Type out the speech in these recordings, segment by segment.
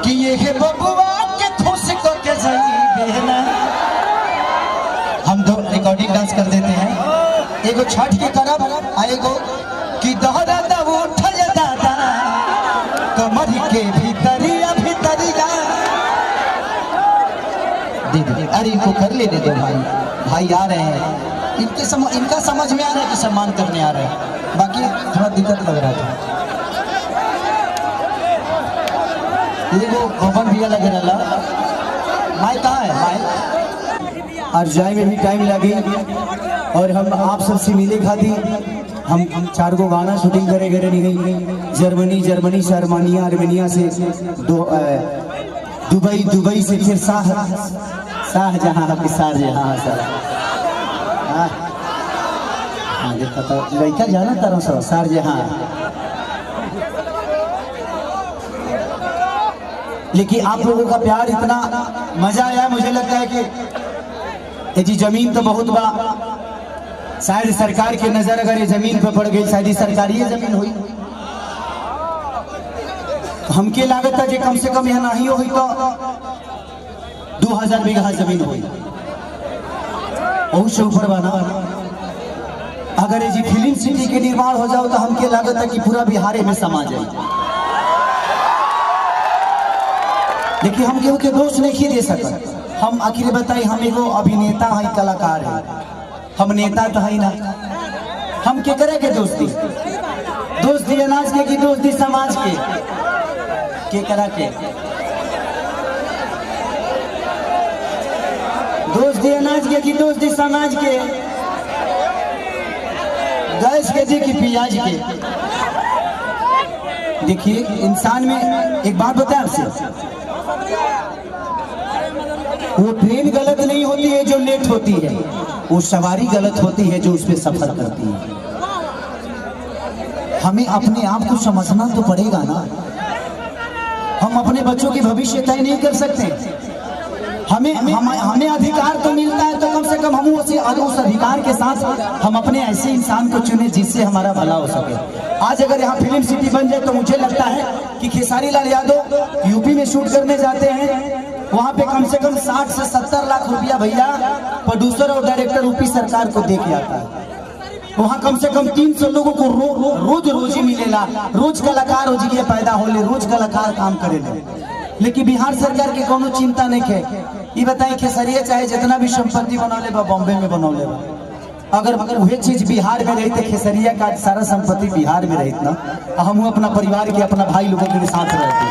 कि ये है बबुआ के खुश को के बहना। हम दो रिकॉर्डिंग डांस कर देते हैं, एगो छठ के करब आएगो कि दोहरा दब उठल दादा कमर के भीतरिया भीतरिया। दीदी अरे इनको कर ले दे दो भाई, भाई आ रहे हैं, इनका समझ में आ रहा है कि सम्मान करने आ रहे हैं, बाकी थोड़ा दिक्कत लग रहा था। ये वो गोपन भैया लगे रहा, माइक कहाँ है माइक? आज जाए में भी टाइम लगी और हम आप सबसे मिले खाती हम 4 गो गाना शूटिंग करे गए नहीं। जर्मनी से आर्मेनिया से दुबई से फिर शाहजहां के शाहजहां सर। हाँ देखा तो लड़का जाना तारा सर शाहजहां। लेकिन आप लोगों का प्यार इतना मजा आया, मुझे लगता है कि जी जमीन तो बहुत बड़ा, शायद सरकार की नजर अगर ये जमीन पर पड़ गई, शायद सरकारी जमीन हुई, हमके लागत है कि कम से कम यह नहीं हुई तो 2000 बीघा जमीन हुई, बहुत से ऊपर बना। अगर ये जी फिल्म सिटी के निर्माण हो जाओ तो हमके लागत है कि पूरा बिहार में समा जाए। लेकिन हम केहू के दोष नहीं दे सकते। हम आखिर बताई, हम एगो अभिनेता है, कलाकार है, हम नेता तो है ना। हम के करे के दोस्ती अनाज के की दोस्ती समाज के करा के दोस्ती अनाज के की दोस्ती समाज के, गैस के जी की प्याज के। देखिए इंसान में एक बात बताए आपसे, वो ट्रेन गलत नहीं होती है जो लेट होती है, वो सवारी गलत होती है जो उस पर सफर करती है। हमें अपने आप को समझना तो पड़ेगा ना। हम अपने बच्चों की भविष्य तय नहीं कर सकते। हमें अधिकार तो मिलता है तो कम से कम हम उस अधिकार के साथ हम अपने ऐसे इंसान को चुने जिससे हमारा भला हो सके। आज अगर यहाँ फिल्म सिटी बन जाए तो मुझे लगता है कि खेसारी लाल यादव यूपी में शूट करने जाते हैं, वहाँ पे कम से कम 60 से 70 लाख रुपया भैया प्रोड्यूसर और डायरेक्टर यूपी सरकार को दे के आता है। वहाँ कम से कम 300 लोगों को रोज रोजी मिलेगा, रोज कलाकार हो जी पैदा होले, रोज कलाकार काम करेले। लेकिन बिहार सरकार के कोनो चिंता नहीं है। ये बताइए खेसरिया चाहे जितना भी संपत्ति बनौले बा बॉम्बे में बनौले बा, अगर वही चीज बिहार में रही तो खेसरिया का सारा संपत्ति बिहार में रही ना, हम अपना परिवार के अपना भाई लोगों के साथ रहते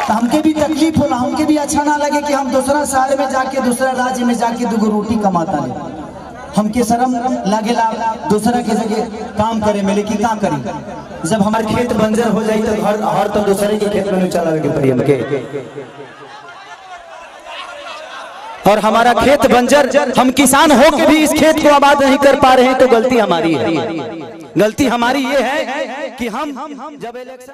तो हमके भी तकलीफ होला, हमके भी अच्छा ना लगे कि हम दूसरा शहर में जाके दूसरा राज्य में जाके 2 रोटी कमाता नहीं। हमके शर्म लागेला दूसरा के जगह काम करे में, लेकिन क्या करी जब हमारे खेत बंजर हो जाए तो हर तो दूसरे के खेत में चला के पड़ी हमके। और हमारा खेत बंजर, हम किसान हो के भी इस खेत को आबाद नहीं कर पा रहे हैं तो गलती हमारी है। गलती हमारी ये है कि हम जब इलेक्शन